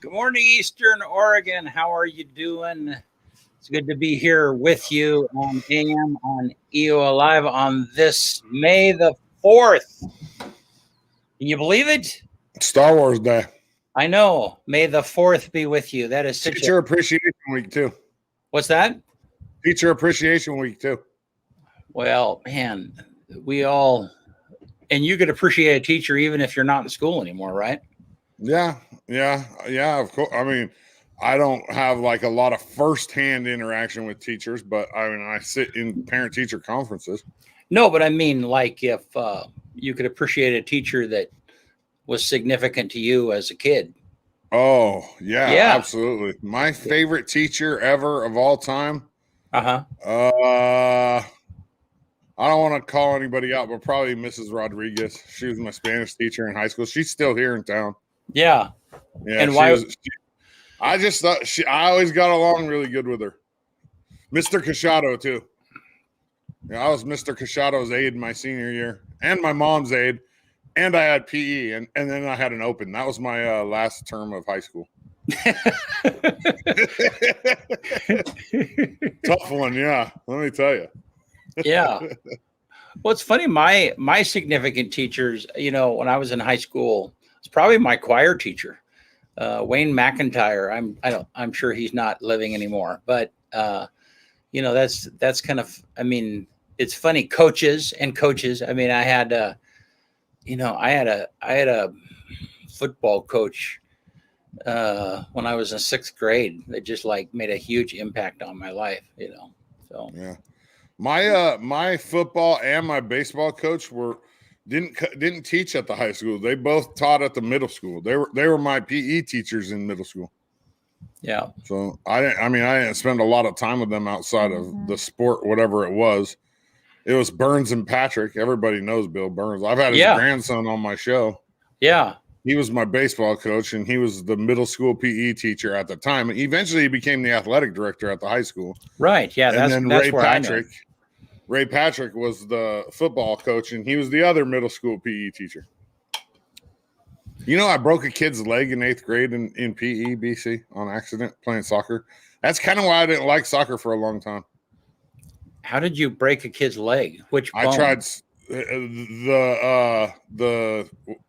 Good morning, Eastern Oregon. How are you doing? It's good to be here with you on AM on EOAlive on this May the 4th. Can you believe it? Star Wars Day. I know. May the 4th be with you. That is such Teacher Appreciation Week, too. What's that? Teacher Appreciation Week, too. Well, man, we all, and you could appreciate a teacher even if you're not in school anymore, right? Yeah, of course. I mean, I don't have like a lot of firsthand interaction with teachers, but I mean, I sit in parent-teacher conferences. No, but I mean, like if you could appreciate a teacher that was significant to you as a kid. Oh, yeah. Absolutely. My favorite teacher ever of all time. I don't want to call anybody out, but probably Mrs. Rodriguez. She was my Spanish teacher in high school. She's still here in town. Yeah. And why? I just thought I always got along really good with her. Mr. Cachado, too. Yeah, I was Mr. Cachado's aide my senior year and my mom's aide. and I had PE, and then I had an open. That was my last term of high school. Tough one, yeah. Let me tell you. Yeah. Well, it's funny. My significant teachers, you know, when I was in high school, it's probably my choir teacher, Wayne McIntyre. I'm sure he's not living anymore, but you know, that's kind of. I mean, it's funny. Coaches. I mean, I had a football coach when I was in 6th grade that just like made a huge impact on my life. You know, so yeah. My football and my baseball coach didn't teach at the high school. They both taught at the middle school. They were my PE teachers in middle school. Yeah. So I didn't spend a lot of time with them outside of the sport, whatever it was. It was Burns and Patrick. Everybody knows Bill Burns. I've had his grandson on my show. Yeah. He was my baseball coach, and he was the middle school PE teacher at the time. Eventually, he became the athletic director at the high school. Right. Yeah. And then Ray Patrick was the football coach, and he was the other middle school PE teacher. You know, I broke a kid's leg in 8th grade in PE, BC, on accident playing soccer. That's kind of why I didn't like soccer for a long time. How did you break a kid's leg? Which bone? I tried the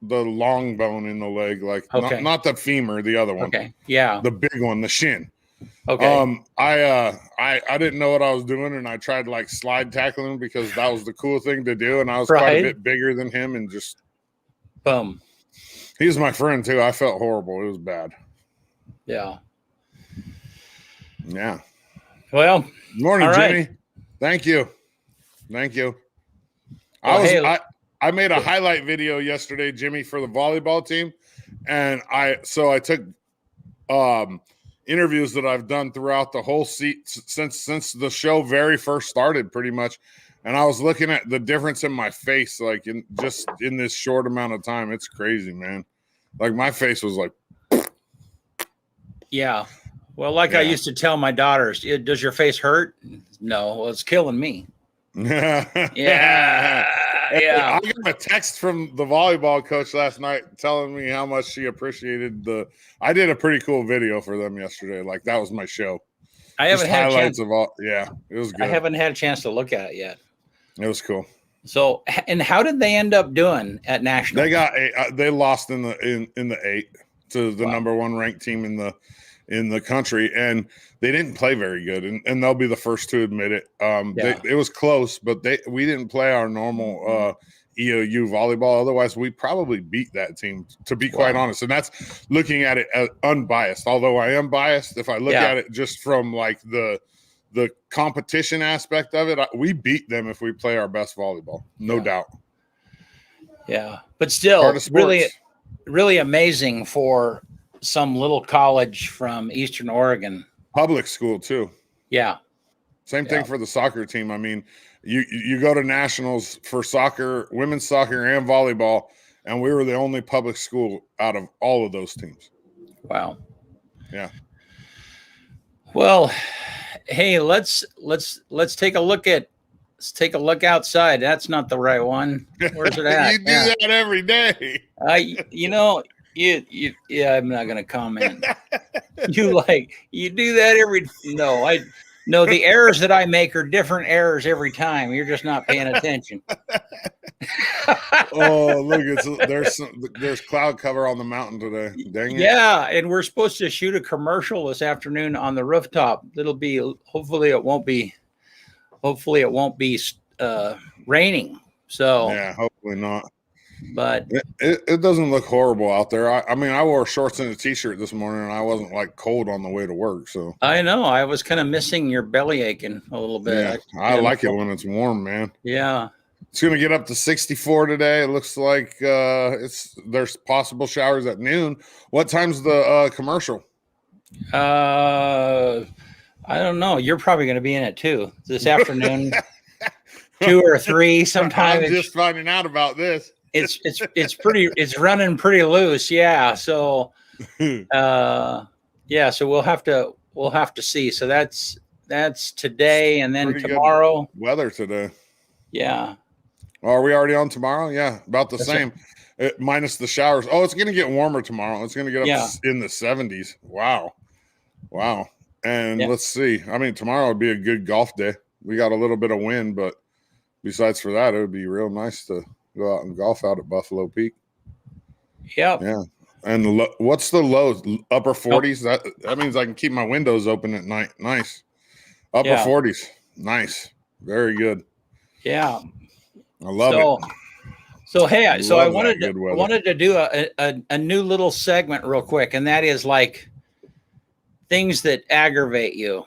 long bone in the leg, like not the femur, the other one. Okay. Yeah. The big one, the shin. Okay. I didn't know what I was doing, and I tried like slide tackling because that was the cool thing to do, and I was quite a bit bigger than him, and just boom. He was my friend too. I felt horrible. It was bad. Yeah. Yeah. Well, morning, Jimmy. Thank you. Well, I made a highlight video yesterday, Jimmy, for the volleyball team, and I took interviews that I've done throughout the whole since the show very first started, pretty much, and I was looking at the difference in my face, like in this short amount of time. It's crazy, man. Like my face was like, yeah. Well, like I used to tell my daughters, does your face hurt? No. Well, it's killing me. Yeah. I got a text from the volleyball coach last night telling me how much she appreciated I did a pretty cool video for them yesterday. Like that was my show. I haven't had highlights of all. Yeah, it was good. I haven't had a chance to look at it yet. It was cool. So, and how did they end up doing at national? They lost in the 8 to the number 1 ranked team in the country, and they didn't play very good, and they'll be the first to admit it. It was close, but we didn't play our normal EOU volleyball. Otherwise, we probably beat that team, to be quite honest. And that's looking at it as unbiased. Although I am biased, if I look at it just from like the competition aspect of it, we beat them if we play our best volleyball, no doubt. Yeah, but still, really, really amazing for some little college from Eastern Oregon. Public school too. Yeah. Same thing for the soccer team. I mean, you go to nationals for soccer, women's soccer, and volleyball, and we were the only public school out of all of those teams. Wow. Yeah. Well, hey, let's take a look outside. That's not the right one. Where's it at? You do that every day. I'm not going to comment. You do that no, the errors that I make are different errors every time. You're just not paying attention. Oh, look, there's cloud cover on the mountain today. Dang it. Yeah, and we're supposed to shoot a commercial this afternoon on the rooftop. Hopefully it won't be raining. So yeah, hopefully not. But it doesn't look horrible out there. I mean, I wore shorts and a t-shirt this morning, and I wasn't like cold on the way to work. So I know I was kind of missing your belly aching a little bit. Yeah, I like it when it's warm, man. Yeah, it's gonna get up to 64 today. It looks like there's possible showers at noon. What time's the commercial? I don't know. You're probably going to be in it too this afternoon, 2 or 3 sometime. I'm just finding out about this. It's running pretty loose. Yeah. So, so we'll have to see. So that's today. And then tomorrow weather today. Yeah. Are we already on tomorrow? Yeah. About the same. minus the showers. Oh, it's going to get warmer tomorrow. It's going to get up in the 70s. Wow. And let's see. I mean, tomorrow would be a good golf day. We got a little bit of wind, but besides for that, it would be real nice to go out and golf out at Buffalo Peak. Yep. Yeah. And what's the lows? Upper 40s? That means I can keep my windows open at night. Nice. Upper 40s. Nice. Very good. Yeah. I love it. So hey, I wanted to do a new little segment real quick, and that is like things that aggravate you.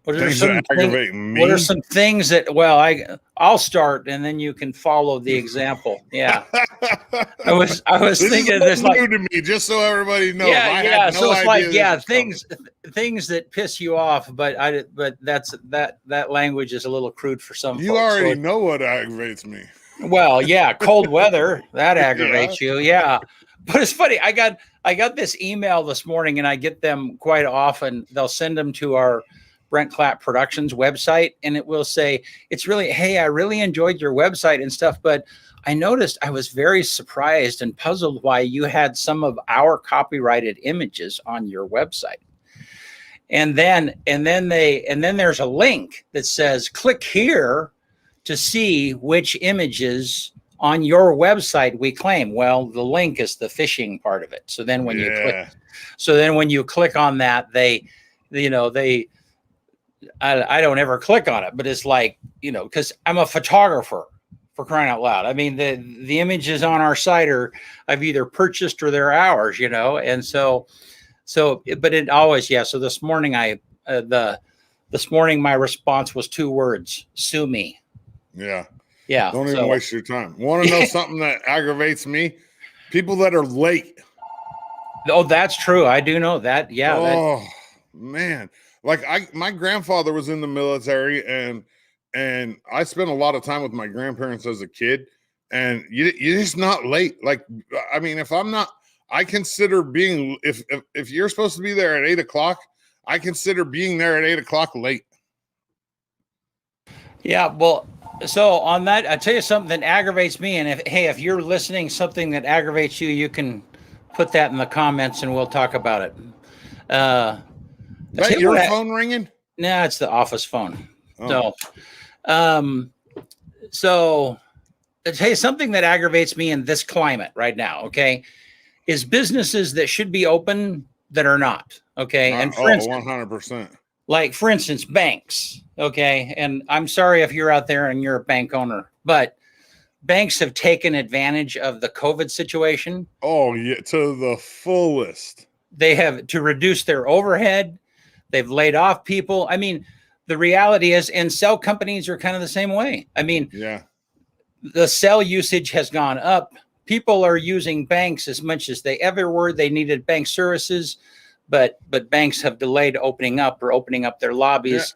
What are some things that? Well, I'll start, and then you can follow the example. Yeah, I was thinking this like new to me, just so everybody knows. Yeah. So it's like things that piss you off, but that language is a little crude for some. You folks, already know what aggravates me. Well, yeah, cold weather that aggravates you. Yeah, but it's funny. I got this email this morning, and I get them quite often. They'll send them to our Brent Clapp Productions website, and it will say, it's really, hey, I really enjoyed your website and stuff, but I noticed I was very surprised and puzzled why you had some of our copyrighted images on your website. And then there's a link that says, click here to see which images on your website we claim. Well, the link is the phishing part of it. So then when you click on that, I don't ever click on it, but it's like, because I'm a photographer, for crying out loud. I mean, the images on our site I've either purchased or they're ours, and so, but it always, so this morning this morning my response was 2 words: sue me. Yeah. Don't even waste your time. Want to know something that aggravates me? People that are late. Oh, that's true. I do know that. Yeah. Oh, man. Like my grandfather was in the military, and I spent a lot of time with my grandparents as a kid, and you're just not late. Like, I mean, I consider being, if you're supposed to be there at 8:00, I consider being there at 8:00 late. Yeah. Well, so on that, I'll tell you something that aggravates me. And if you're listening, something that aggravates you, you can put that in the comments and we'll talk about it. Is that your phone ringing? No, it's the office phone. Oh. So I'll tell you something that aggravates me in this climate right now. Okay. Is businesses that should be open that are not. Okay. And for instance, 100%. Like, for instance, banks. Okay. And I'm sorry if you're out there and you're a bank owner, but banks have taken advantage of the COVID situation. Oh, yeah. To the fullest. They have, to reduce their overhead. They've laid off people. I mean, the reality is, and cell companies are kind of the same way. I mean, the cell usage has gone up. People are using banks as much as they ever were. They needed bank services. But banks have delayed opening up their lobbies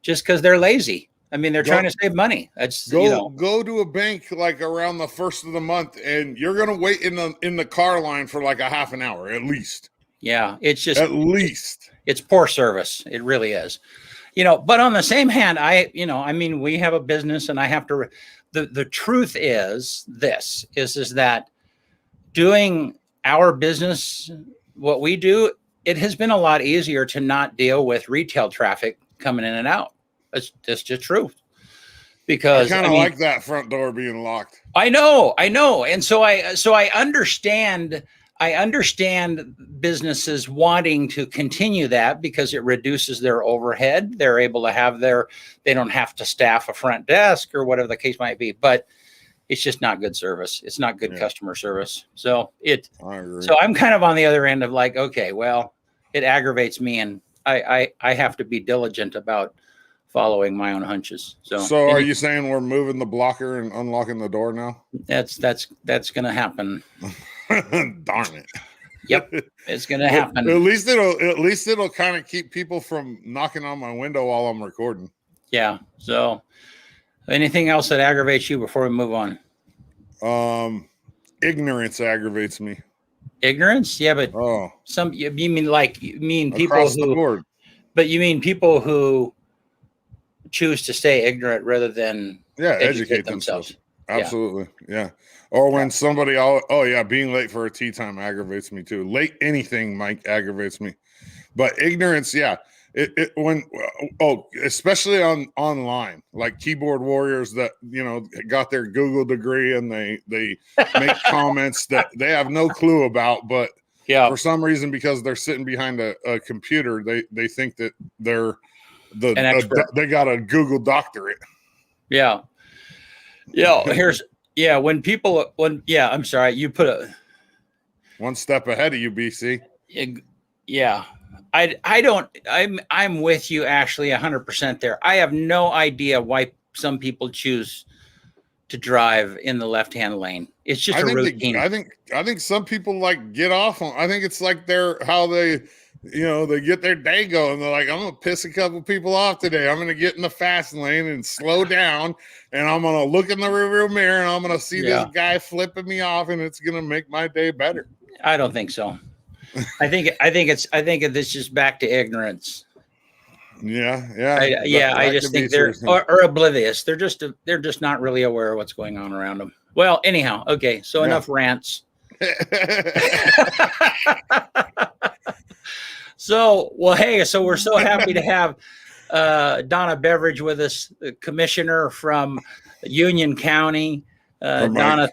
just because they're lazy. I mean, they're trying to save money. That's go to a bank like around the first of the month, and you're gonna wait in the car line for like a half an hour at least. Yeah, it's just at least it's poor service. It really is. But on the same hand, I mean, we have a business, and I have to. The truth is that doing our business, what we do, it has been a lot easier to not deal with retail traffic coming in and out. That's just true. Because I kind of like that front door being locked. I know. And so I understand businesses wanting to continue that because it reduces their overhead. They're able to have they don't have to staff a front desk or whatever the case might be, but it's just not good service. It's not good customer service. So I'm kind of on the other end of like, okay, well, it aggravates me, and I have to be diligent about following my own hunches. So are you saying we're moving the blocker and unlocking the door now? That's going to happen. Darn it. Yep, it's going to happen. At least it'll kind of keep people from knocking on my window while I'm recording. Yeah. So anything else that aggravates you before we move on? Ignorance aggravates me. Ignorance? Yeah, but you mean people across the board. But you mean people who choose to stay ignorant rather than educate themselves. absolutely. Yeah. Or when somebody, being late for a tea time aggravates me too. Late anything, Mike, aggravates me. But ignorance, yeah. Especially online, like keyboard warriors that got their Google degree and they make comments that they have no clue about, but for some reason, because they're sitting behind a computer, they think that they're they got a Google doctorate. Yeah. I'm sorry, you put one step ahead of you, BC. Yeah. I'm with you, Ashley, 100% there. I have no idea why some people choose to drive in the left-hand lane. It's just a routine. I think some people like get off on. I think it's like they get their day going. They're like, I'm gonna piss a couple people off today. I'm gonna get in the fast lane and slow down, and I'm gonna look in the rearview mirror, and I'm gonna see this guy flipping me off, and it's gonna make my day better. I don't think so. I think it's just back to ignorance. I just think they're or oblivious. They're just not really aware of what's going on around them. Well, anyhow, okay. So enough rants. So we're so happy to have Donna Beverage with us, the commissioner from Union County. Donna,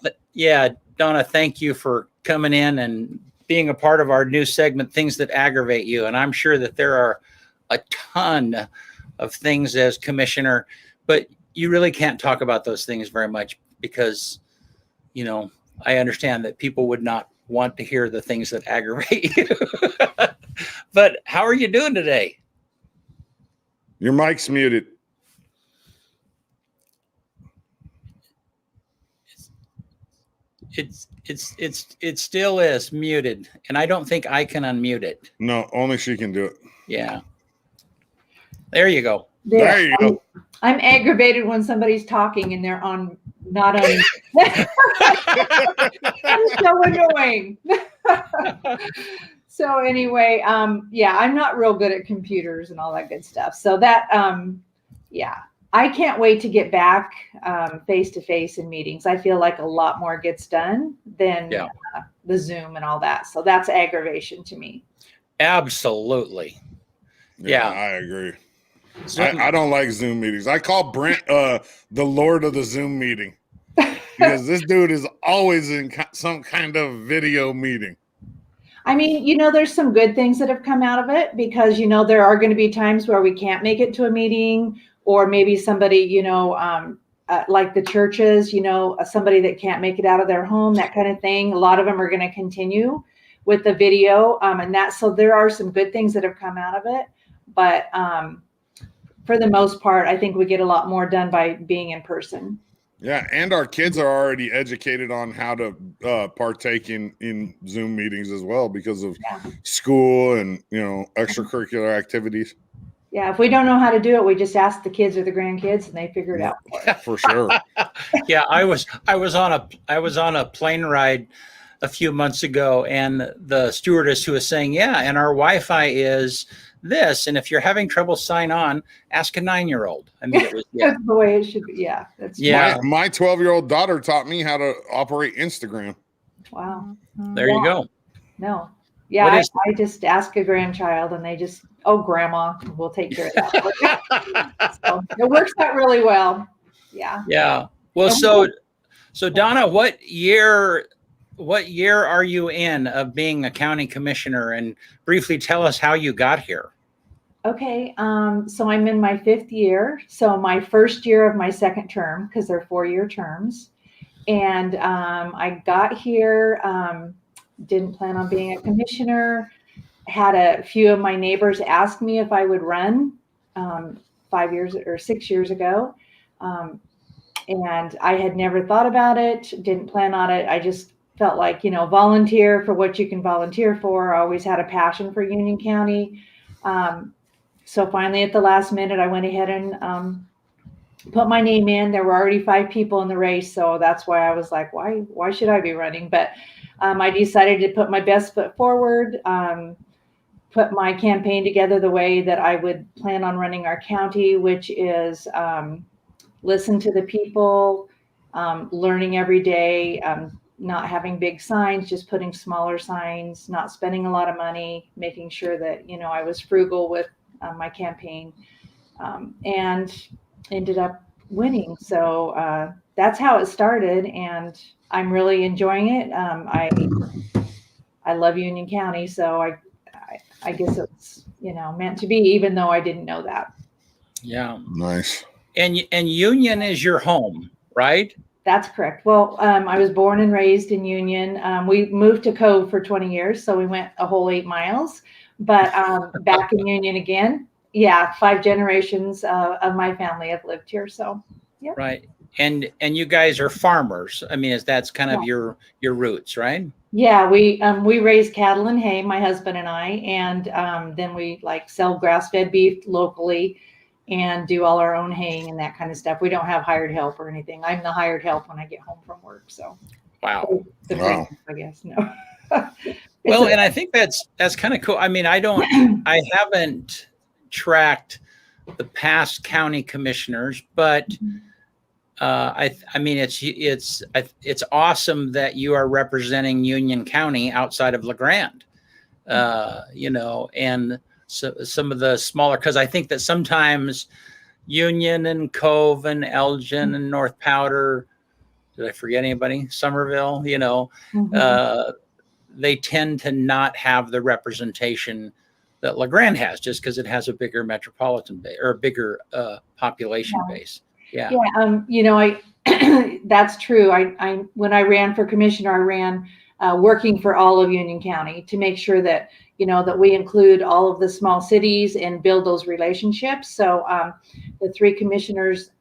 Donna, thank you for coming in and being a part of our new segment, Things That Aggravate You. And I'm sure that there are a ton of things as commissioner, but you really can't talk about those things very much because, I understand that people would not want to hear the things that aggravate you. But how are you doing today? Your mic's muted. It still is muted, and I don't think I can unmute it. No, only she can do it. Yeah. There you go. There you go. I'm aggravated when somebody's talking and they're not on. That's so annoying. So anyway, I'm not real good at computers and all that good stuff. So that, I can't wait to get back face to face in meetings. I feel like a lot more gets done than the Zoom and all that. So that's aggravation to me. Absolutely. Yeah, I agree. I don't like Zoom meetings. I call Brent the Lord of the Zoom meeting because this dude is always in some kind of video meeting. I mean, there's some good things that have come out of it because, there are going to be times where we can't make it to a meeting, or maybe somebody, like the churches, somebody that can't make it out of their home, that kind of thing. A lot of them are going to continue with the video so there are some good things that have come out of it. But for the most part, I think we get a lot more done by being in person. Yeah, and our kids are already educated on how to partake in Zoom meetings as well because of school and, extracurricular activites. Yeah, if we don't know how to do it, we just ask the kids or the grandkids, and they figure it out. For sure. Yeah, I was on a plane ride a few months ago, and the stewardess who was saying, and our Wi-Fi is this, and if you're having trouble sign on, ask a 9-year-old. I mean, it was that's the way it should be. Yeah, that's my 12-year-old daughter taught me how to operate Instagram. Wow. There you go. No. Yeah, I just ask a grandchild, and they just, grandma, we'll take care of that. So it works out really well. Yeah. Yeah. Well, so Donna, what year are you in of being a county commissioner, and briefly tell us how you got here? Okay. So I'm in my 5th year. So my first year of my second term, because they're 4-year terms. And I got here, didn't plan on being a commissioner. Had a few of my neighbors ask me if I would run 5 years or 6 years ago. And I had never thought about it, didn't plan on it. I just felt like, volunteer for what you can volunteer for. I always had a passion for Union County. So finally at the last minute, I went ahead and put my name in. There were already 5 people in the race. So that's why I was like, why should I be running? But I decided to put my best foot forward, put my campaign together the way that I would plan on running our county, which is listen to the people, learning every day, not having big signs, just putting smaller signs, not spending a lot of money, making sure that, I was frugal with my campaign, and ended up winning. So that's how it started, and I'm really enjoying it. I love Union County, so I guess it's meant to be, even though I didn't know that. Yeah, nice. And Union is your home, right? That's correct. Well, I was born and raised in Union. We moved to Cove for 20 years, so we went a whole 8 miles. But back in Union again, yeah, 5 generations of my family have lived here. So, yeah. Right. And you guys are farmers. I mean, that's kind of your roots, right? Yeah, we raise cattle and hay, my husband and I, and then we sell grass-fed beef locally and do all our own haying and that kind of stuff. We don't have hired help or anything. I'm the hired help when I get home from work. So, wow, I guess no. Well, and I think that's kind of cool. I mean, I haven't tracked the past county commissioners, but I mean, it's awesome that you are representing Union County outside of LeGrand, and so some of the smaller, because I think that sometimes Union and Cove and Elgin and North Powder, did I forget anybody? Somerville, they tend to not have the representation that LeGrand has, just because it has a bigger metropolitan base or a bigger population base. Yeah. Yeah. That's true. I when I ran for commissioner, I ran working for all of Union County to make sure that, that we include all of the small cities and build those relationships. So the 3 commissioners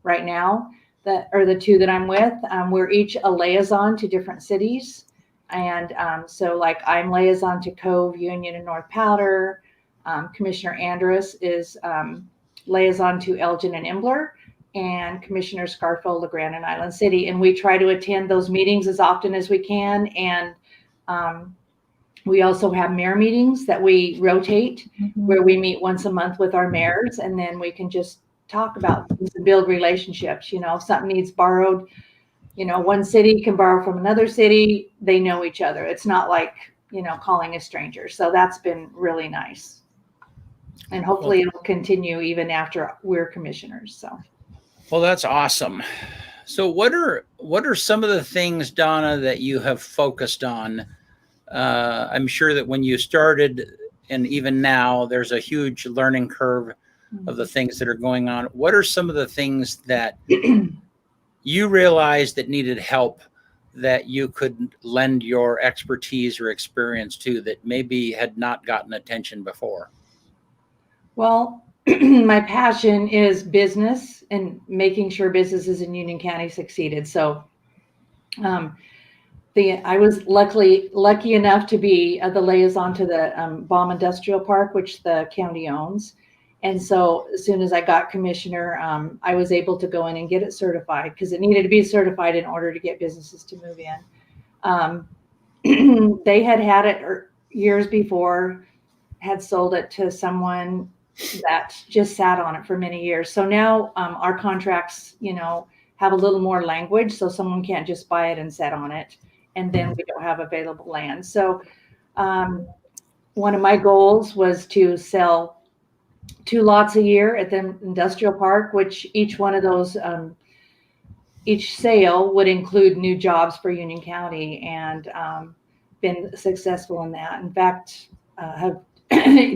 right now that are the 2 that I'm with, we're each a liaison to different cities. And so I'm liaison to Cove, Union, and North Powder. Commissioner Andrus is liaison to Elgin and Imbler, and Commissioner Scarfo, LeGrand, and Island City. And we try to attend those meetings as often as we can. And we also have mayor meetings that we rotate, where we meet once a month with our mayors, and then we can just talk about things and build relationships. If something needs borrowed, one city can borrow from another city. They know each other. It's not like, calling a stranger. So that's been really nice. And hopefully it'll continue even after we're commissioners. So. Well, that's awesome. So what are some of the things, Donna, that you have focused on? I'm sure that when you started and even now, there's a huge learning curve of the things that are going on. What are some of the things that you realized that needed help, that you could lend your expertise or experience to, that maybe had not gotten attention before? Well, my passion is business and making sure businesses in Union County succeeded. So I was lucky enough to be the liaison to the Baum Industrial Park, which the county owns. And so as soon as I got commissioner, I was able to go in and get it certified, because it needed to be certified in order to get businesses to move in. They had it years before, had sold it to someone that just sat on it for many years. So now our contracts, have a little more language, so someone can't just buy it and sit on it, and then we don't have available land. So one of my goals was to sell 2 lots a year at the industrial park, which each one of those, each sale would include new jobs for Union County, and been successful in that. In fact, have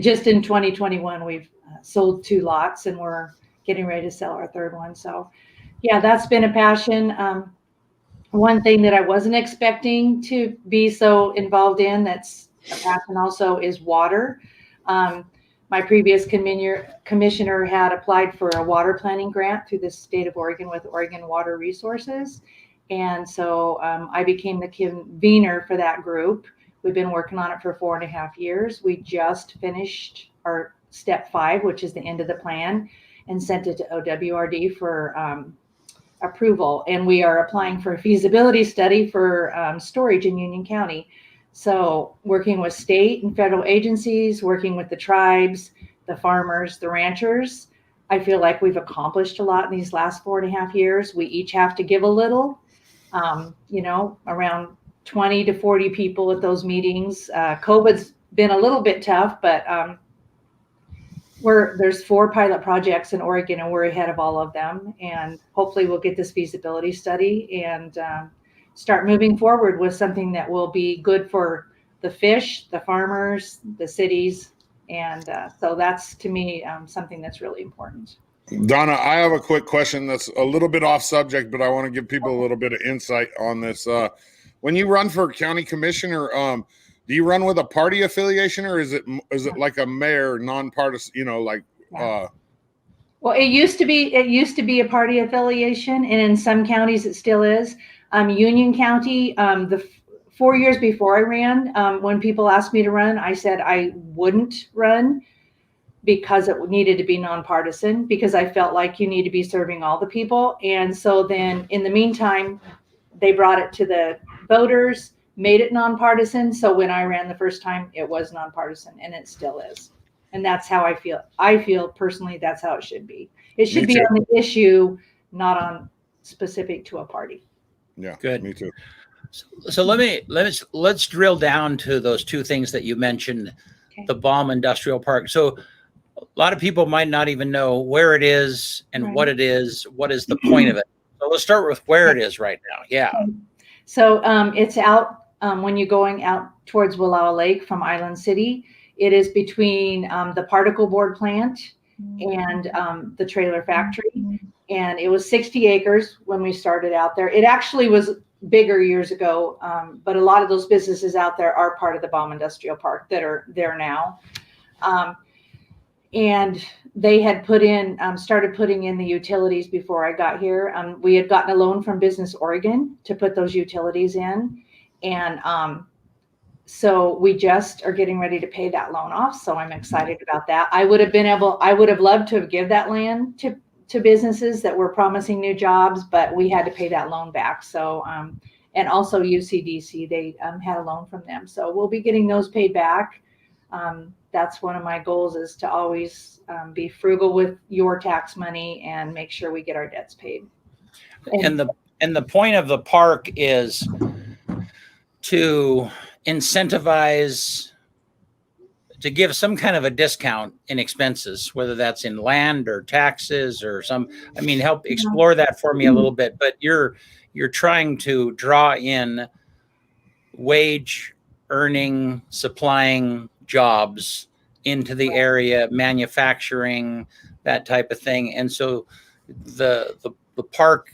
just in 2021, we've sold 2 lots, and we're getting ready to sell our 3rd one. So yeah, that's been a passion. One thing that I wasn't expecting to be so involved in, that's a passion also, is water. My previous commissioner had applied for a water planning grant through the state of Oregon with Oregon Water Resources. And so I became the convener for that group. We've been working on it for 4.5 years. We just finished our step 5, which is the end of the plan, and sent it to OWRD for approval. And we are applying for a feasibility study for storage in Union County. So working with state and federal agencies, working with the tribes, the farmers, the ranchers, I feel like we've accomplished a lot in these last 4.5 years. We each have to give a little, around 20 to 40 people at those meetings. COVID's been a little bit tough, but there's 4 pilot projects in Oregon, and we're ahead of all of them. And hopefully we'll get this feasibility study and start moving forward with something that will be good for the fish, the farmers, the cities. And so that's, to me, something that's really important. Donna, I have a quick question that's a little bit off subject, but I want to give people a little bit of insight on this. When you run for county commissioner, do you run with a party affiliation, or is it like a mayor nonpartisan? Well, it used to be a party affiliation, and in some counties it still is. Union County, the 4 years before I ran, when people asked me to run, I said I wouldn't run because it needed to be nonpartisan, because I felt like you need to be serving all the people. And so then in the meantime, they brought it to the voters, made it nonpartisan. So when I ran the first time, it was nonpartisan, and it still is. And that's how I feel. I feel personally that's how it should be. It should be on the issue, not on specific to a party. Yeah, good. Me too. So let's drill down to those 2 things that you mentioned, okay. The Baum Industrial Park. So a lot of people might not even know where it is and right. What it is. What is the point of it? So let's start with where it is right now. Yeah. So it's out when you're going out towards Wallowa Lake from Island City. It is between the particle board plant and the trailer factory. And it was 60 acres when we started out there. It actually was bigger years ago, but a lot of those businesses out there are part of the Baum Industrial Park that are there now. And they had started putting in the utilities before I got here. We had gotten a loan from Business Oregon to put those utilities in. And so we just are getting ready to pay that loan off. So I'm excited about that. I would have loved to have given that land to businesses that were promising new jobs, but we had to pay that loan back. So, and also UCDC, they had a loan from them. So we'll be getting those paid back. That's one of my goals, is to always be frugal with your tax money and make sure we get our debts paid. And the point of the park is to incentivize, to give some kind of a discount in expenses, whether that's in land or taxes or help explore that for me a little bit. But you're trying to draw in wage earning, supplying jobs into the area, manufacturing, that type of thing. And so the park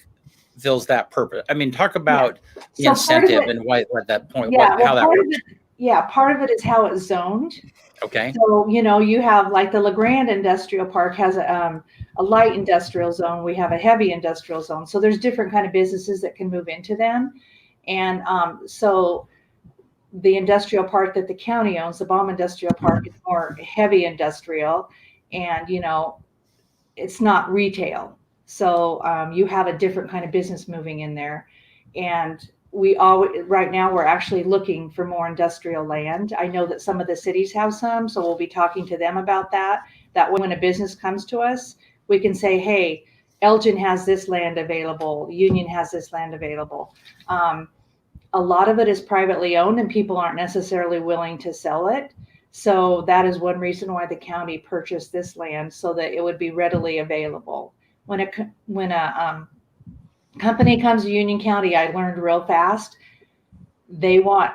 fills that purpose. Talk about the incentive and why at that point, how that works. Part of it is how it's zoned. Okay. So, you have like the LeGrand Industrial Park has a light industrial zone. We have a heavy industrial zone. So there's different kind of businesses that can move into them. And so the industrial park that the county owns, the Baum Industrial Park, is more heavy industrial, and it's not retail. So you have a different kind of business moving in there. And right now we're actually looking for more industrial land. I know that some of the cities have some, so we'll be talking to them about that. That when a business comes to us, we can say, hey, Elgin has this land available, Union has this land available. A lot of it is privately owned, and people aren't necessarily willing to sell it. So that is one reason why the county purchased this land, so that it would be readily available. When a company comes to Union County, I learned real fast, they want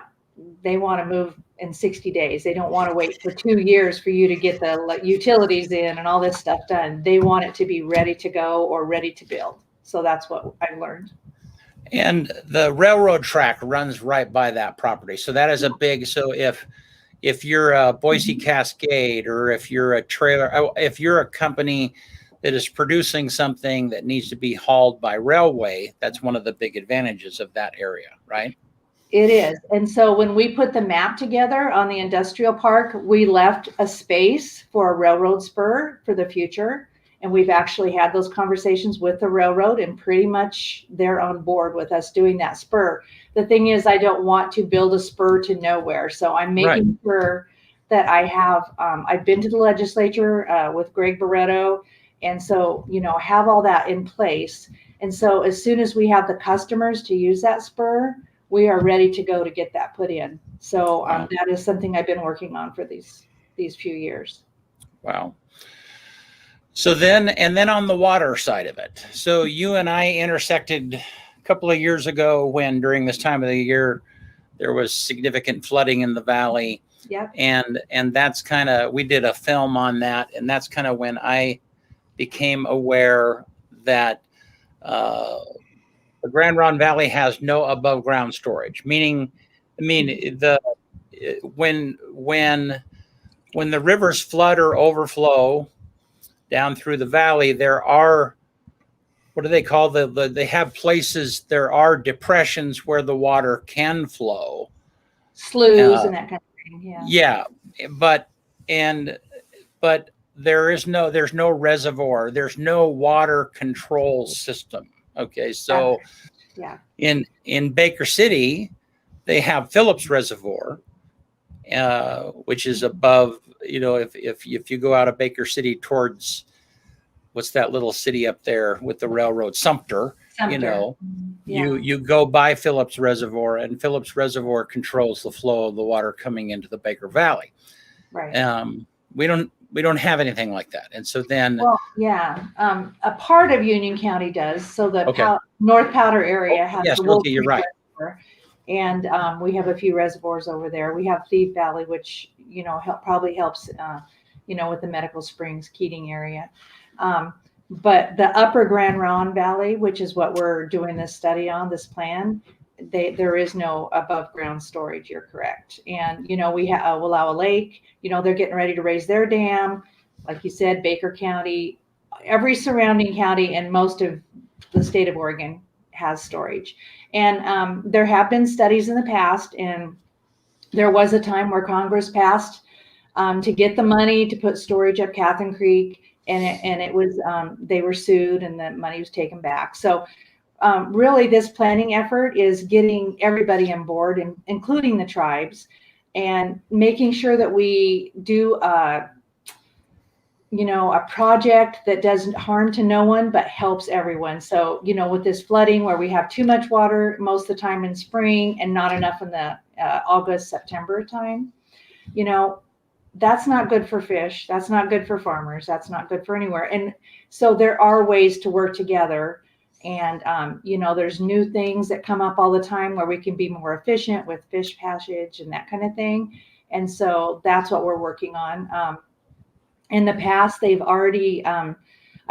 to move in 60 days. They don't want to wait for 2 years for you to get the utilities in and all this stuff done. They want it to be ready to go or ready to build. So that's what I learned. And the railroad track runs right by that property. So that is a big, so if you're a Boise Cascade, or if you're a company that is producing something that needs to be hauled by railway, that's one of the big advantages of that area, right? It is. And so when we put the map together on the industrial park, we left a space for a railroad spur for the future. And we've actually had those conversations with the railroad, and pretty much they're on board with us doing that spur. The thing is, I don't want to build a spur to nowhere. So I'm making sure that I have, I've been to the legislature with Greg Barretto, And so, have all that in place. And so as soon as we have the customers to use that spur, we are ready to go to get that put in. So that is something I've been working on for these few years. Wow. So then on the water side of it. So you and I intersected a couple of years ago when during this time of the year, there was significant flooding in the valley. Yep. And that's kind of, we did a film on that. And that's kind of when I became aware that the Grand Ronde Valley has no above ground storage, meaning, when the rivers flood or overflow down through the valley, there are, what do they call they have places, there are depressions where the water can flow. Sloughs and that kind of thing. Yeah. Yeah. But there's no reservoir. There's no water control system. Okay. So yeah, in Baker City, they have Phillips Reservoir, which is above, if you go out of Baker City towards, what's that little city up there with the railroad, Sumter. You go by Phillips Reservoir, and Phillips Reservoir controls the flow of the water coming into the Baker Valley. Right. We don't have anything like that. And so then, a part of Union County does. So the North Powder area has the Wolf you're right. Reservoir, and we have a few reservoirs over there. We have Thief Valley, which probably helps with the Medical Springs Keating area. But the Upper Grand Ronde Valley, which is what we're doing this study on, this plan, there is no above ground storage. You're correct. And, we Wallowa Lake, they're getting ready to raise their dam. Like you said, Baker County, every surrounding county and most of the state of Oregon has storage. And there have been studies in the past, and there was a time where Congress passed to get the money to put storage up Catherine Creek. And it was, they were sued and the money was taken back. So really this planning effort is getting everybody on board, including the tribes, and making sure that we do a project that doesn't harm to no one, but helps everyone. So, with this flooding where we have too much water most of the time in spring and not enough in the August, September time, that's not good for fish. That's not good for farmers. That's not good for anywhere. And so there are ways to work together. And, there's new things that come up all the time where we can be more efficient with fish passage and that kind of thing. And so that's what we're working on. In the past, they've already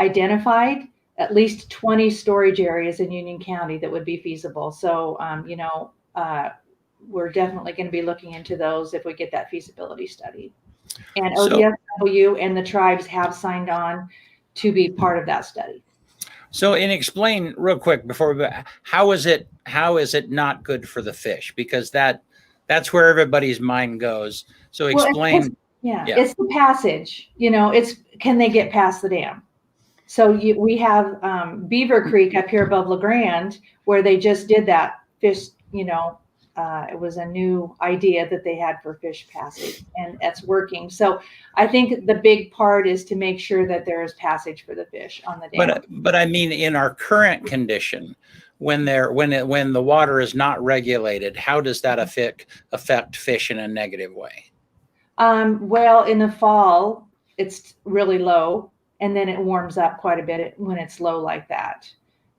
identified at least 20 storage areas in Union County that would be feasible. So, we're definitely going to be looking into those if we get that feasibility study. And ODFW and the tribes have signed on to be part of that study. So, explain real quick how is it not good for the fish? Because that's where everybody's mind goes. So explain. It's the passage. Can they get past the dam? So we have Beaver Creek up here above La Grande, where they just did that fish. It was a new idea that they had for fish passage, and that's working. So I think the big part is to make sure that there is passage for the fish on the dam. But I mean, in our current condition, when the water is not regulated, how does that affect fish in a negative way? Well, in the fall, it's really low, and then it warms up quite a bit when it's low like that.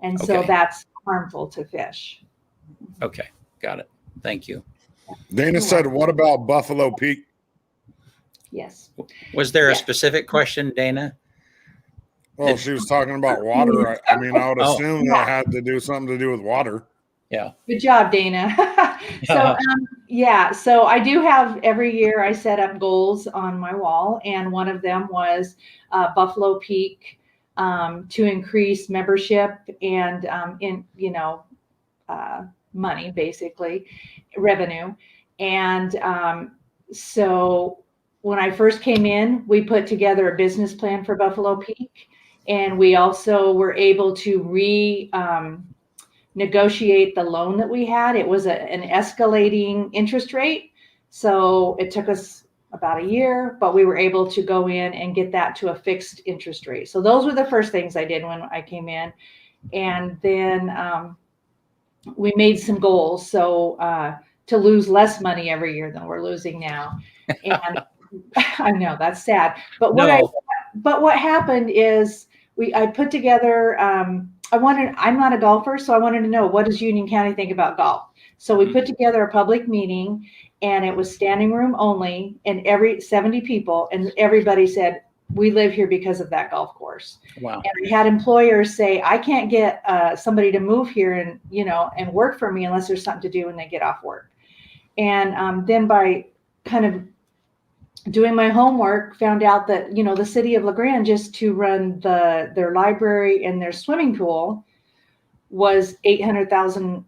And so that's harmful to fish. Okay, got it. Thank you. Dana said, what about Buffalo Peak? Yes. Was there a specific question, Dana? Well, she was talking about water. I would assume that had to do something to do with water. Yeah. Good job, Dana. So I do have, every year I set up goals on my wall, and one of them was Buffalo Peak to increase membership and money, basically revenue. And so when I first came in, we put together a business plan for Buffalo Peak, and we also were able to negotiate the loan that we had. It was an escalating interest rate. So it took us about a year, but we were able to go in and get that to a fixed interest rate. So those were the first things I did when I came in. And then we made some goals. So to lose less money every year than we're losing now. And I know that's sad, but what happened is I put together, I'm not a golfer, so I wanted to know, what does Union County think about golf? So we put together a public meeting, and it was standing room only, and 70 people, and everybody said, we live here because of that golf course. Wow. And we had employers say, I can't get somebody to move here and, and work for me unless there's something to do when they get off work. And then by kind of doing my homework, found out that, the city of LaGrange, just to run their library and their swimming pool, was $800,000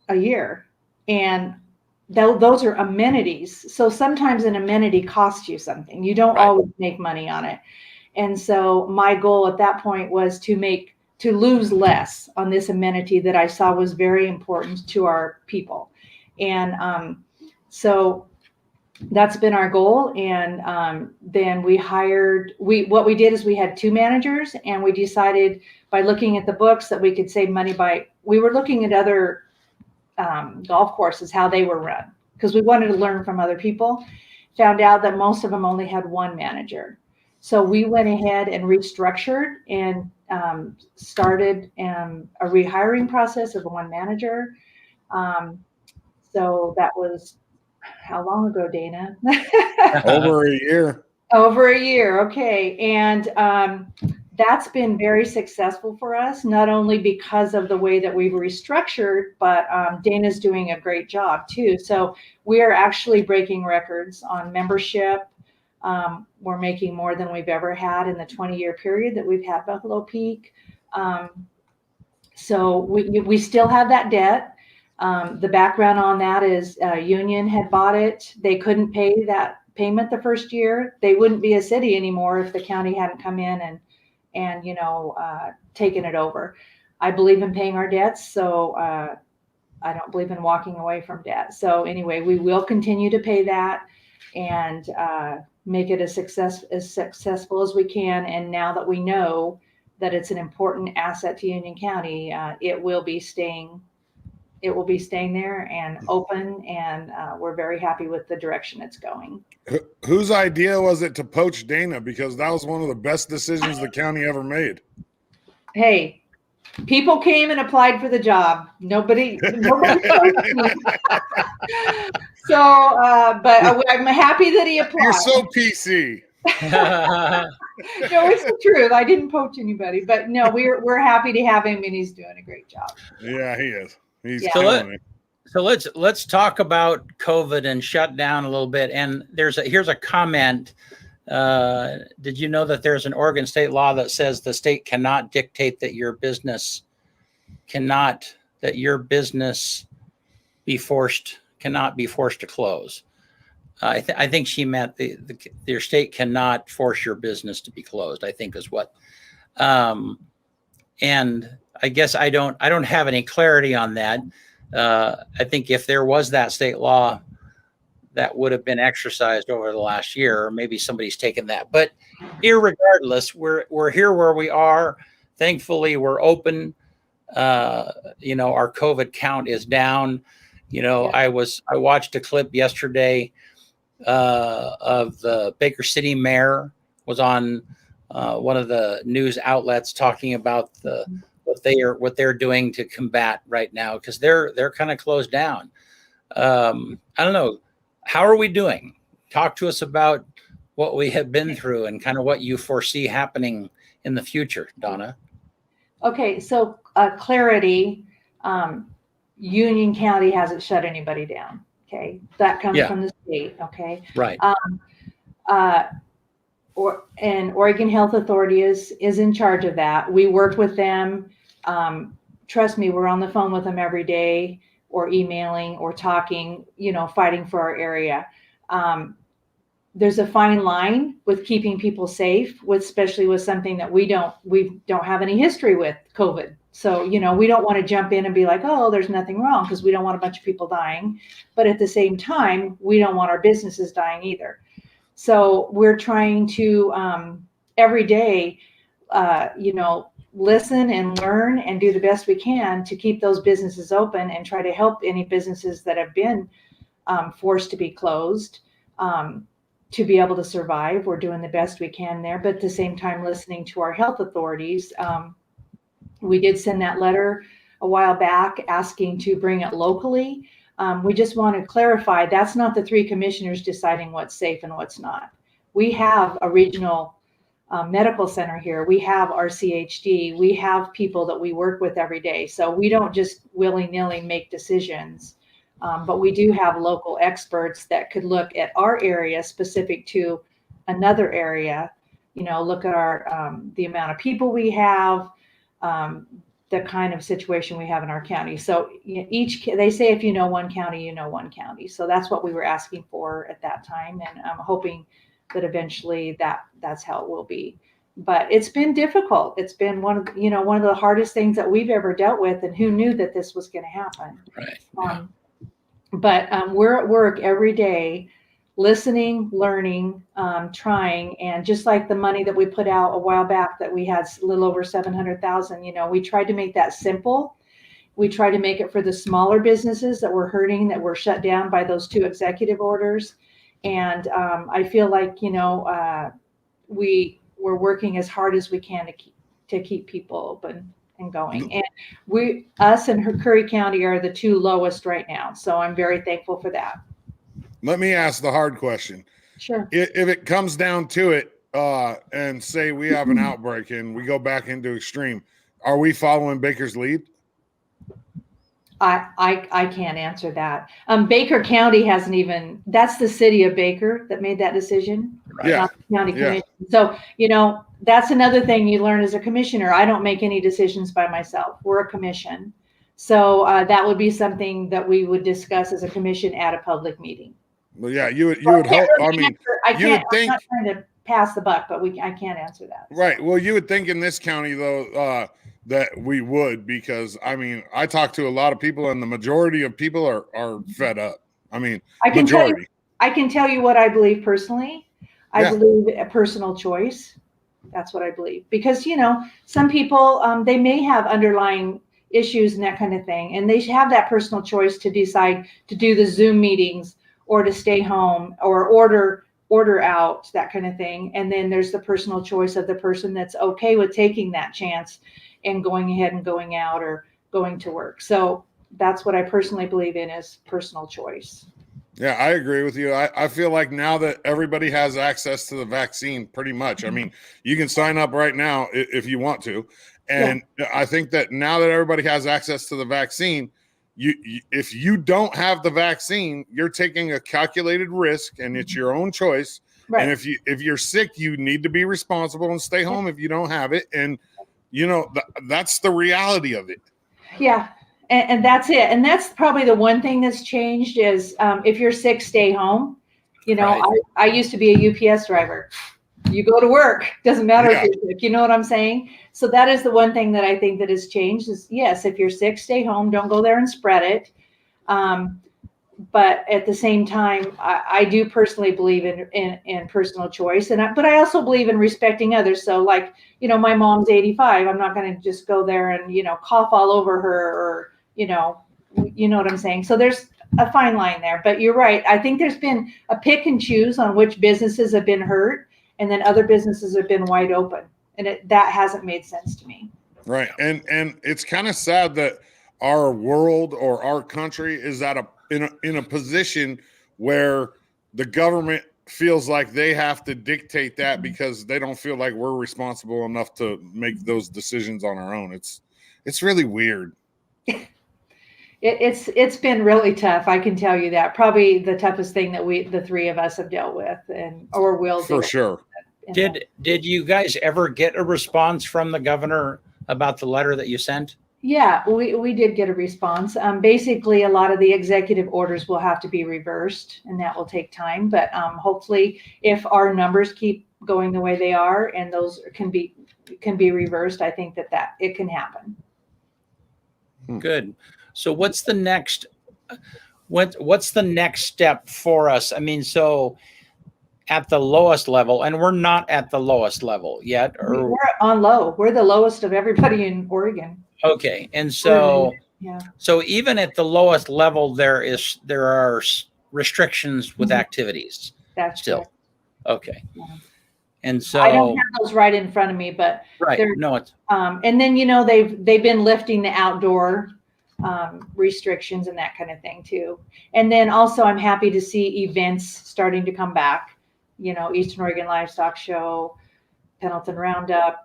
a year. And those are amenities. So sometimes an amenity costs you something. You don't always make money on it. And so my goal at that point was to lose less on this amenity that I saw was very important to our people. And so that's been our goal. And then what we did is we had 2 managers, and we decided by looking at the books that we could save money we were looking at other golf courses, how they were run, because we wanted to learn from other people. Found out that most of them only had 1 manager. So we went ahead and restructured and started a rehiring process of 1 manager. So that was, how long ago, Dana? Over a year. Over a year. Okay. And that's been very successful for us, not only because of the way that we've restructured, but Dana's doing a great job too. So we are actually breaking records on membership. We're making more than we've ever had in the 20-year period that we've had Buffalo Peak. So we still have that debt. The background on that is Union had bought it. They couldn't pay that payment the first year. They wouldn't be a city anymore if the county hadn't come in and taken it over. I believe in paying our debts, so I don't believe in walking away from debt. So anyway, we will continue to pay that and make it as successful as we can. And now that we know that it's an important asset to Union County, it will be staying there and open, and we're very happy with the direction it's going. Whose idea was it to poach Dana? Because that was one of the best decisions the county ever made. Hey, people came and applied for the job. Nobody poached me. So, but I'm happy that he applied. You're so PC. No, it's the truth. I didn't poach anybody, but no, we're happy to have him, and he's doing a great job. Yeah, he is. He's killing it. So let's talk about COVID and shut down a little bit. And here's a comment. Did you know that there's an Oregon state law that says the state cannot dictate that your business cannot be forced to close? I think she meant your state cannot force your business to be closed, I think is what. And I guess I don't have any clarity on that. I think if there was that state law, that would have been exercised over the last year, or maybe somebody's taken that. But irregardless, we're here where we are. Thankfully, we're open. Our COVID count is down. I watched a clip yesterday of the Baker City mayor was on one of the news outlets talking about what they're doing to combat right now, because they're kind of closed down. I don't know. How are we doing? Talk to us about what we have been through and kind of what you foresee happening in the future, Donna. Okay, so clarity. Union County hasn't shut anybody down. Okay, that comes from the state. Okay, right. And Oregon Health Authority is in charge of that. We work with them. Trust me, we're on the phone with them every day, or emailing, or talking, fighting for our area. There's a fine line with keeping people safe, especially with something that we don't have any history with, COVID. So, we don't want to jump in and be like, oh, there's nothing wrong, because we don't want a bunch of people dying. But at the same time, we don't want our businesses dying either. So we're trying to every day, listen and learn and do the best we can to keep those businesses open and try to help any businesses that have been forced to be closed to be able to survive. We're doing the best we can there, but at the same time, listening to our health authorities. We did send that letter a while back asking to bring it locally. We just want to clarify that's not the 3 commissioners deciding what's safe and what's not. We have a regional medical center here. We have our CHD. We have people that we work with every day. So we don't just willy-nilly make decisions, but we do have local experts that could look at our area specific to another area, look at our the amount of people we have, the kind of situation we have in our county. So they say if you know one county, you know one county. So that's what we were asking for at that time. And I'm hoping that eventually that's how it will be. But it's been difficult. It's been one of the hardest things that we've ever dealt with. And who knew that this was going to happen? Right. But we're at work every day, listening, learning, trying, and just like the money that we put out a while back that we had a little over 700,000, we tried to make that simple. We tried to make it for the smaller businesses that were hurting, that were shut down by those 2 executive orders. And I feel like, we're working as hard as we can to keep people open and going. And us and Curry County are the 2 lowest right now. So I'm very thankful for that. Let me ask the hard question. Sure. If it comes down to it, and say we have an outbreak and we go back into extreme, are we following Baker's lead? I can't answer that. Baker County hasn't even, that's the city of Baker that made that decision. Right. Yeah. Not the county commission. So, that's another thing you learn as a commissioner. I don't make any decisions by myself. We're a commission. So that would be something that we would discuss as a commission at a public meeting. Well, yeah, you would hope. I mean, you would think. I'm not trying to pass the buck, but I can't answer that. Right. Well, you would think in this county though that we would, because I mean, I talk to a lot of people, and the majority of people are fed up. I mean, I can tell you what I believe personally. I believe a personal choice. That's what I believe, because some people they may have underlying issues and that kind of thing, and they should have that personal choice to decide to do the Zoom meetings or to stay home or order out, that kind of thing. And then there's the personal choice of the person that's okay with taking that chance and going ahead and going out or going to work. So that's what I personally believe in, is personal choice. Yeah, I agree with you. I feel like now that everybody has access to the vaccine, pretty much. I mean, you can sign up right now if you want to. And I think that now that everybody has access to the vaccine, if you don't have the vaccine, you're taking a calculated risk, and it's your own choice. Right. And if you're sick, you need to be responsible and stay home if you don't have it. And that's the reality of it. Yeah. And that's it. And that's probably the one thing that's changed is if you're sick, stay home. Right. I used to be a UPS driver. You go to work, doesn't matter if you're sick, you know what I'm saying? So that is the one thing that I think that has changed is, yes, if you're sick, stay home, don't go there and spread it. But at the same time, I do personally believe in personal choice, but I also believe in respecting others. So like, my mom's 85, I'm not going to just go there and, cough all over her, or, you know what I'm saying? So there's a fine line there, but you're right. I think there's been a pick and choose on which businesses have been hurt, and then other businesses have been wide open, and that hasn't made sense to me. Right. And it's kind of sad that our world or our country is in a position where the government feels like they have to dictate that because they don't feel like we're responsible enough to make those decisions on our own. It's really weird. It's been really tough. I can tell you that. Probably the toughest thing that the 3 of us have dealt with or will for sure. Did you guys ever get a response from the governor about the letter that you sent? Yeah, we did get a response. Basically, a lot of the executive orders will have to be reversed, and that will take time. But hopefully, if our numbers keep going the way they are, and those can be reversed, I think that it can happen. Good. So what's the next step for us? I mean, so at the lowest level, and we're not at the lowest level yet. Or We're on low. We're the lowest of everybody in Oregon. okay, and so yeah. So even at the lowest level, there are restrictions with activities. That's still correct. Okay. Yeah. And so I don't have those right in front of me, but right. No, it's and then they've been lifting the outdoor restrictions and that kind of thing too. And then also I'm happy to see events starting to come back. Eastern Oregon Livestock Show, Pendleton Roundup.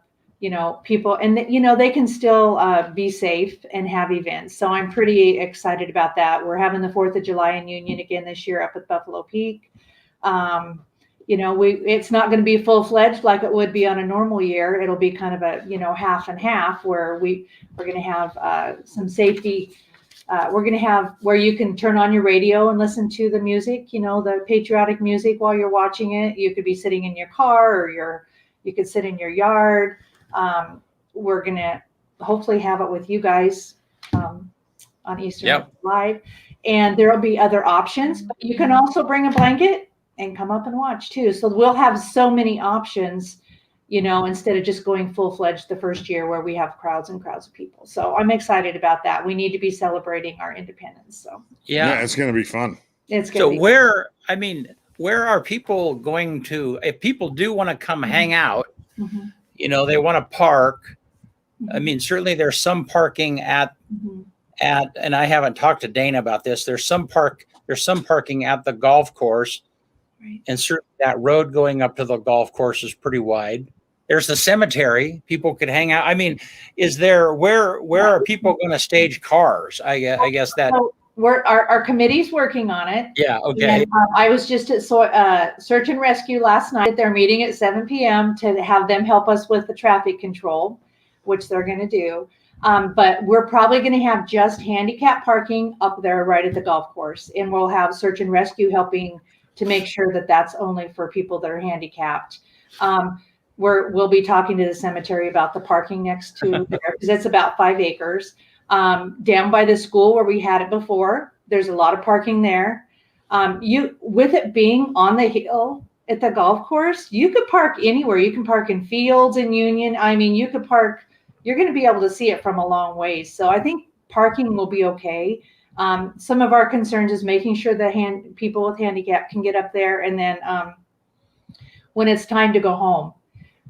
People, and they can still be safe and have events. So I'm pretty excited about that. We're having the 4th of July in Union again this year up at Buffalo Peak. It's not going to be full-fledged like it would be on a normal year. It'll be kind of a, half and half where we're going to have some safety. We're going to have where you can turn on your radio and listen to the music, the patriotic music while you're watching it. You could be sitting in your car or you could sit in your yard. We're going to hopefully have it with you guys on Eastern Live. And there will be other options, but you can also bring a blanket and come up and watch too. So we'll have so many options, instead of just going full-fledged the first year where we have crowds and crowds of people. So I'm excited about that. We need to be celebrating our independence. So yeah, it's going to be fun. It's going to be where are people going to, if people do want to come hang out, they want to park. I mean, certainly there's some parking at, and I haven't talked to Dana about this. There's some parking at the golf course. Right. And certainly that road going up to the golf course is pretty wide. There's the cemetery. People could hang out. I mean, where are people going to stage cars? I guess that. Our committee's working on it. Yeah. Okay. And, I was just at Search and Rescue last night. They're meeting at 7 p.m. to have them help us with the traffic control, which they're going to do. But we're probably going to have just handicap parking up there right at the golf course. And we'll have Search and Rescue helping to make sure that that's only for people that are handicapped. We'll be talking to the cemetery about the parking next to there because it's about 5 acres. Down by the school where we had it before, there's a lot of parking there. With it being on the hill at the golf course, you could park anywhere. You can park in fields in Union. I mean, you could park, you're going to be able to see it from a long ways. So I think parking will be okay. Some of our concerns is making sure that people with handicap can get up there. And then when it's time to go home,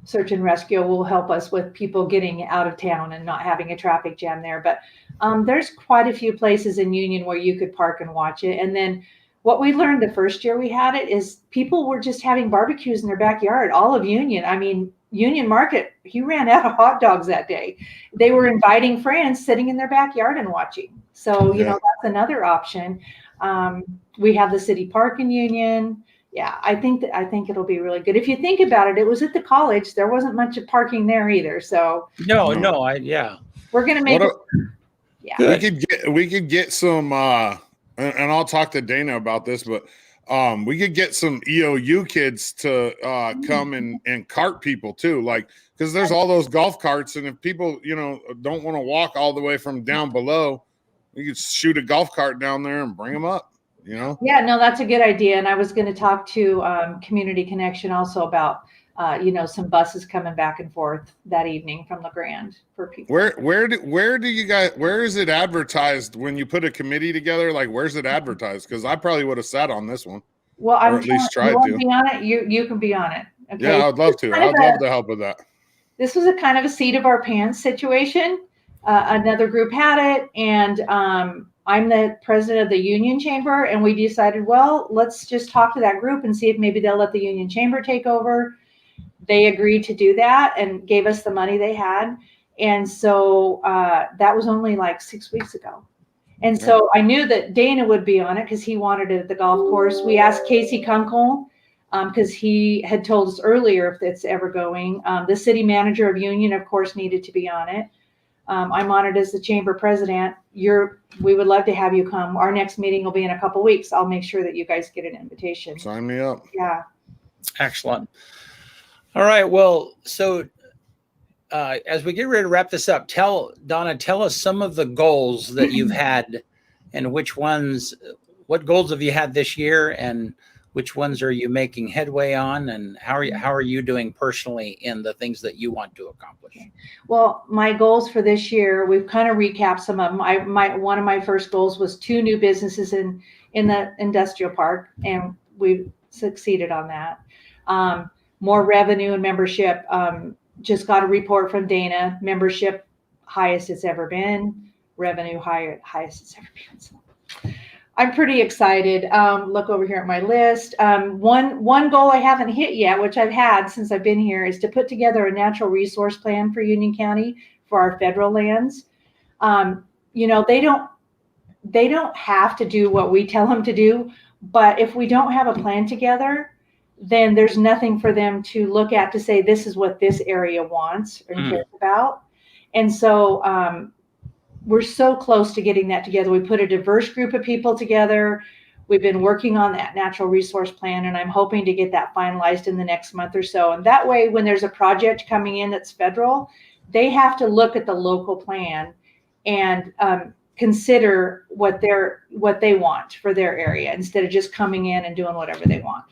Search and Rescue will help us with people getting out of town and not having a traffic jam there. But there's quite a few places in Union where you could park and watch it. And then what we learned the first year we had it is people were just having barbecues in their backyard, all of Union. I mean, Union Market, he ran out of hot dogs that day. They were inviting friends sitting in their backyard and watching. So, that's another option. We have the city park in Union. Yeah, I think it'll be really good. If you think about it, it was at the college. There wasn't much of parking there either. So no, we're gonna make it. Yeah, we could get some, and I'll talk to Dana about this, but we could get some EOU kids to come and cart people too, because there's all those golf carts, and if people don't want to walk all the way from down below, we could shoot a golf cart down there and bring them up. Yeah, no, that's a good idea. And I was going to talk to Community Connection also about, some buses coming back and forth that evening from La Grande for people. Where do you guys, where is it advertised when you put a committee together? Like, where's it advertised? Because I probably would have sat on this one. Well, or at least tried to be on it. You can be on it. Okay? Yeah, I'd love to. I'd love to help with that. This was a kind of a seat of our pants situation. Another group had it, and I'm the president of the Union Chamber, and we decided, well, let's just talk to that group and see if maybe they'll let the Union Chamber take over. They agreed to do that and gave us the money they had. And so that was only like 6 weeks ago. And so I knew that Dana would be on it because he wanted it at the golf course. We asked Casey Kunkel because he had told us earlier if it's ever going. The city manager of Union, of course, needed to be on it. I'm on it as the chamber president. We would love to have you come. Our next meeting will be in a couple weeks. I'll make sure that you guys get an invitation. Sign me up. Yeah. Excellent. All right. Well, so as we get ready to wrap this up, Donna, tell us some of the goals that you've had and what goals have you had this year and which ones are you making headway on, and how are you doing personally in the things that you want to accomplish? Well, my goals for this year, we've kind of recapped some of them. One of my first goals was 2 new businesses in the industrial park, and we've succeeded on that. More revenue and membership. Just got a report from Dana. Membership highest it's ever been. Revenue highest it's ever been. So I'm pretty excited. Look over here at my list. One goal I haven't hit yet, which I've had since I've been here, is to put together a natural resource plan for Union County for our federal lands. You know, they don't have to do what we tell them to do, but if we don't have a plan together, then there's nothing for them to look at to say, this is what this area wants or cares about. And so, we're so close to getting that together. We put a diverse group of people together. We've been working on that natural resource plan, and I'm hoping to get that finalized in the next month or so. And that way, when there's a project coming in that's federal, they have to look at the local plan and consider what they want for their area instead of just coming in and doing whatever they want.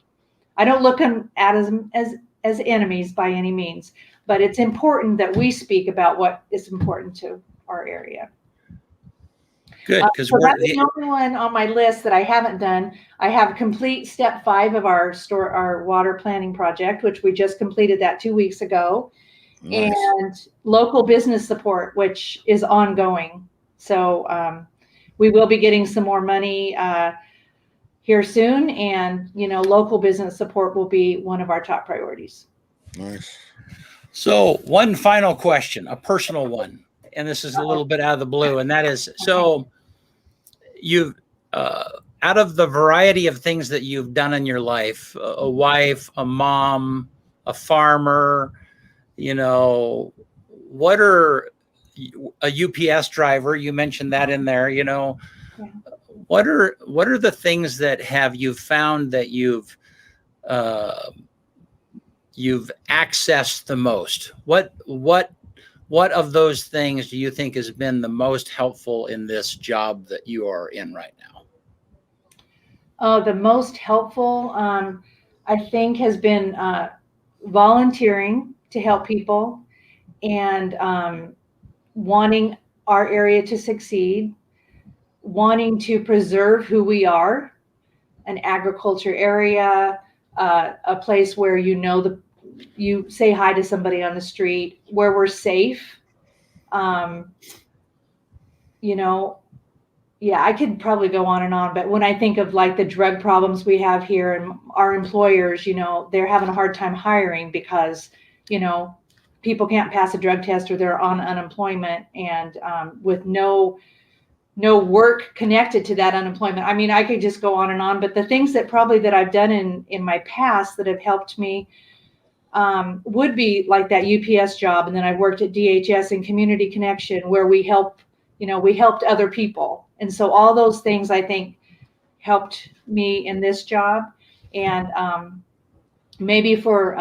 I don't look at them as enemies by any means, but it's important that we speak about what is important to our area. Good, because so that's the only one on my list that I haven't done. I have complete step 5 of our water planning project, which we just completed that 2 weeks ago. Nice. And local business support, which is ongoing. So we will be getting some more money here soon, and local business support will be one of our top priorities. Nice. So one final question, a personal one, and this is a little bit out of the blue, and that is, so you've out of the variety of things that you've done in your life, a wife, a mom, a farmer, what are a UPS driver? You mentioned that in there, Yeah. What are the things that you've found that you've accessed the most? What of those things do you think has been the most helpful in this job that you are in right now? Oh, the most helpful, I think, has been volunteering to help people and wanting our area to succeed, wanting to preserve who we are, an agriculture area, a place where you say hi to somebody on the street, where we're safe. Yeah, I could probably go on and on, but when I think of like the drug problems we have here and our employers, they're having a hard time hiring because, people can't pass a drug test or they're on unemployment, and with no work connected to that unemployment. I mean, I could just go on and on, but the things that I've done in my past that have helped me would be like that UPS job. And then I worked at DHS and Community Connection, where we helped other people. And so all those things, I think, helped me in this job. And maybe for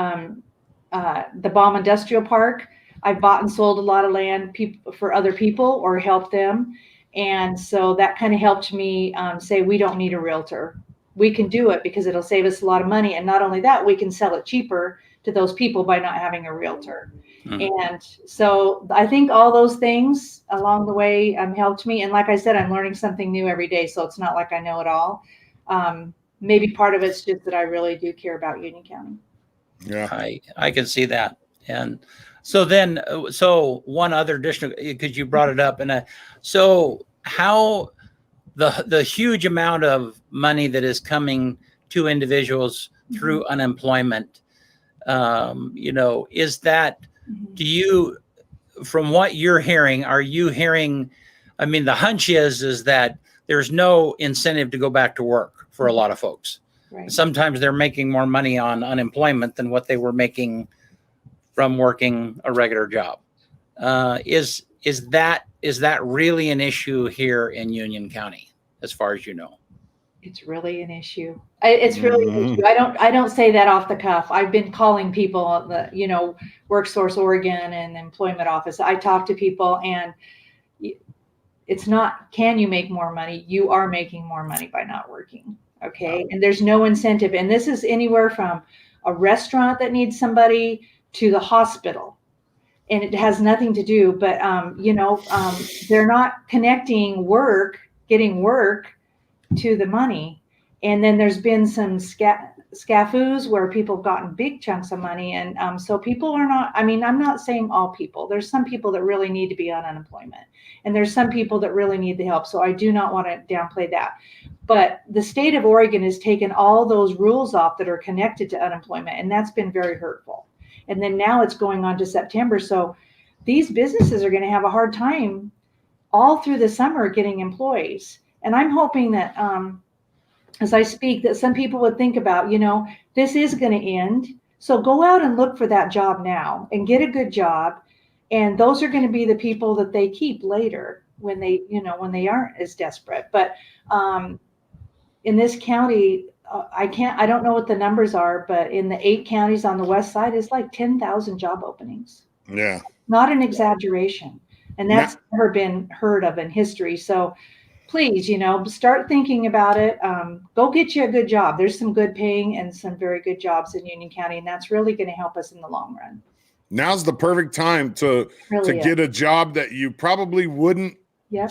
the Baum Industrial Park, I've bought and sold a lot of land for other people or helped them. And so that kind of helped me say, we don't need a realtor. We can do it because it'll save us a lot of money. And not only that, we can sell it cheaper to those people by not having a realtor. And so I think all those things along the way helped me. And like I said, I'm learning something new every day. So it's not like I know it all. Maybe part of it's just that I really do care about Union County. Yeah, I can see that. And so one other additional, because you brought it up, and so how the huge amount of money that is coming to individuals through unemployment, is that, do you, from what you're hearing, are you hearing, I mean, the hunch is that there's no incentive to go back to work for a lot of folks. Right. Sometimes they're making more money on unemployment than what they were making from working a regular job. Is that really an issue here in Union County, as far as you know? It's really an issue. It's really an issue. I don't say that off the cuff. I've been calling people at the, WorkSource Oregon and the employment office. I talk to people, and it's not, can you make more money? You are making more money by not working. Okay. And there's no incentive. And this is anywhere from a restaurant that needs somebody to the hospital. And it has nothing to do, but, they're not connecting getting work to the money. And then there's been some scafus where people have gotten big chunks of money. And so people are not, I'm not saying all people. There's some people that really need to be on unemployment. And there's some people that really need the help. So I do not want to downplay that. But the state of Oregon has taken all those rules off that are connected to unemployment. And that's been very hurtful. And then now it's going on to September. So these businesses are going to have a hard time all through the summer getting employees. And I'm hoping that as I speak, that some people would think about, this is going to end. So go out and look for that job now and get a good job. And those are going to be the people that they keep later when they aren't as desperate. But in this county, I don't know what the numbers are, but in the 8 counties on the west side, it's like 10,000 job openings. Yeah. Not an exaggeration. And that's never been heard of in history. So please, start thinking about it. Go get you a good job. There's some good paying and some very good jobs in Union County, and that's really going to help us in the long run. Now's the perfect time to get a job that you probably wouldn't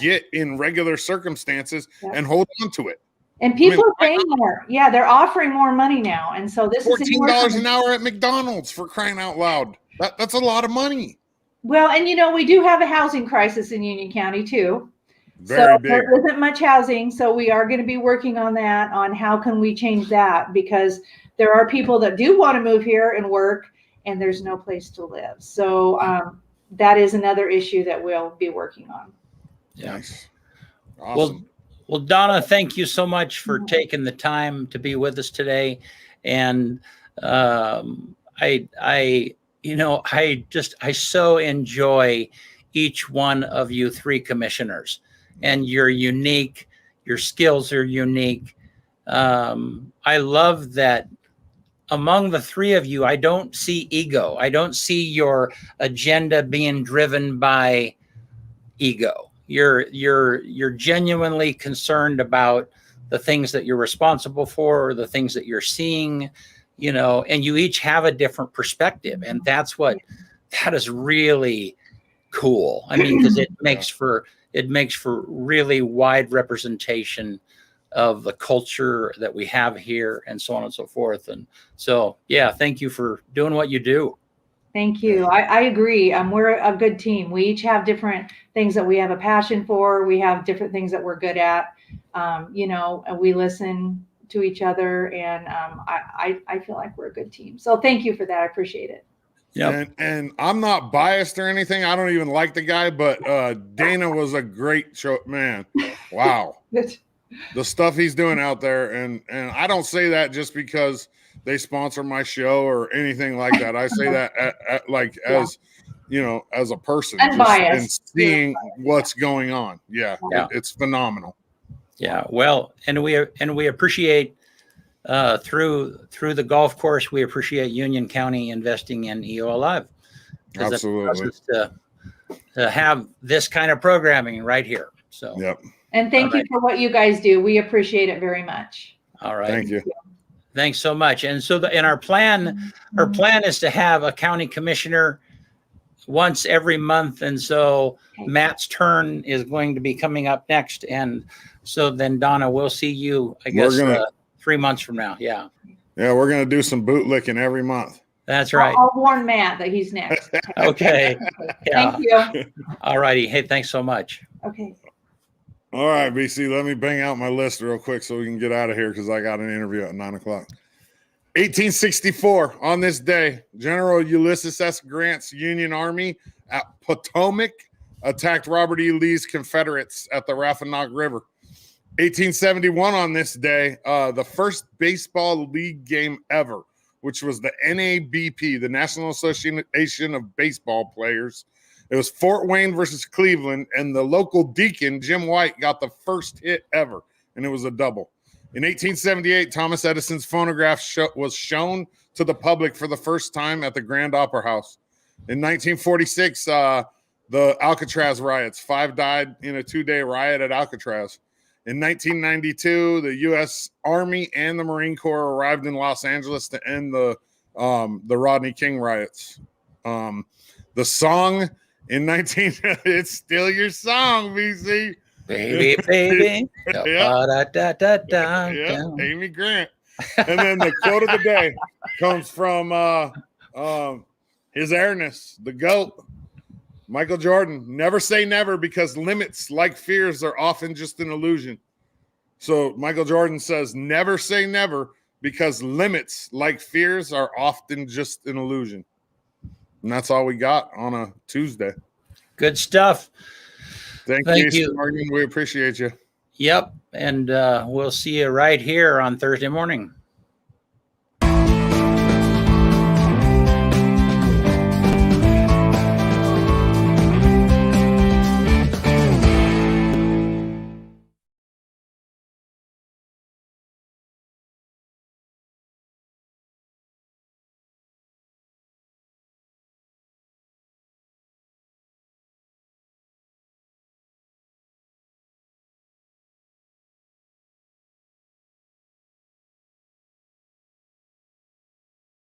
get in regular circumstances and hold on to it. And people are paying more. Yeah, they're offering more money now. And so this is $14 an hour at McDonald's, for crying out loud. That's a lot of money. Well, and we do have a housing crisis in Union County too. Very big. There isn't much housing. So we are going to be working on that, on how can we change that, because there are people that do want to move here and work and there's no place to live. So that is another issue that we'll be working on. Yeah. Nice. Awesome. Well, Donna, thank you so much for taking the time to be with us today. And I so enjoy each one of you 3 commissioners, and you're unique. Your skills are unique. I love that among the 3 of you, I don't see ego. I don't see your agenda being driven by ego. You're genuinely concerned about the things that you're responsible for, or the things that you're seeing, and you each have a different perspective. And that is really cool. Because it makes for really wide representation of the culture that we have here, and so on and so forth. And so, thank you for doing what you do. Thank you. I agree. We're a good team. We each have different things that we have a passion for. We have different things that we're good at. And we listen to each other, and I feel like we're a good team. So thank you for that. I appreciate it. Yeah. And I'm not biased or anything. I don't even like the guy, but Dana was a great show, man. Wow. The stuff he's doing out there. And I don't say that just because they sponsor my show or anything like that. I say that as a person, and seeing what's going on. Yeah. It's phenomenal. Yeah. Well, and we appreciate through the golf course, we appreciate Union County investing in EOAlive. Absolutely. To have this kind of programming right here. So. Yep. And thank you for what you guys do. We appreciate it very much. All right. Thank you. Thanks so much. And so our plan is to have a county commissioner once every month. And so Matt's turn is going to be coming up next. And so then Donna, we'll see you, I guess, 3 months from now. Yeah. Yeah. We're going to do some bootlicking every month. That's right. I'll warn Matt that he's next. Okay. Yeah. Thank you. All righty. Hey, thanks so much. Okay. All right, BC, let me bang out my list real quick so we can get out of here, because I got an interview at 9 o'clock. 1864, on this day, General Ulysses S. Grant's Union Army at Potomac attacked Robert E. Lee's Confederates at the Rappahannock River. 1871, on this day, the first baseball league game ever, which was the NABP, the National Association of Baseball Players. It was Fort Wayne versus Cleveland, and the local deacon, Jim White, got the first hit ever, and it was a double. In 1878, Thomas Edison's phonograph was shown to the public for the first time at the Grand Opera House. In 1946, the Alcatraz riots. 5 died in a 2-day riot at Alcatraz. In 1992, the U.S. Army and the Marine Corps arrived in Los Angeles to end the Rodney King riots. The song in it's still your song, BC. Baby, baby. Yeah, Amy Grant. And then the quote of the day comes from His Airness, the GOAT, Michael Jordan. Never say never, because limits, like fears, are often just an illusion. So Michael Jordan says, never say never, because limits, like fears, are often just an illusion. And that's all we got on a Tuesday. Good stuff. Thank you, Morgan. We appreciate you. Yep. And we'll see you right here on Thursday morning.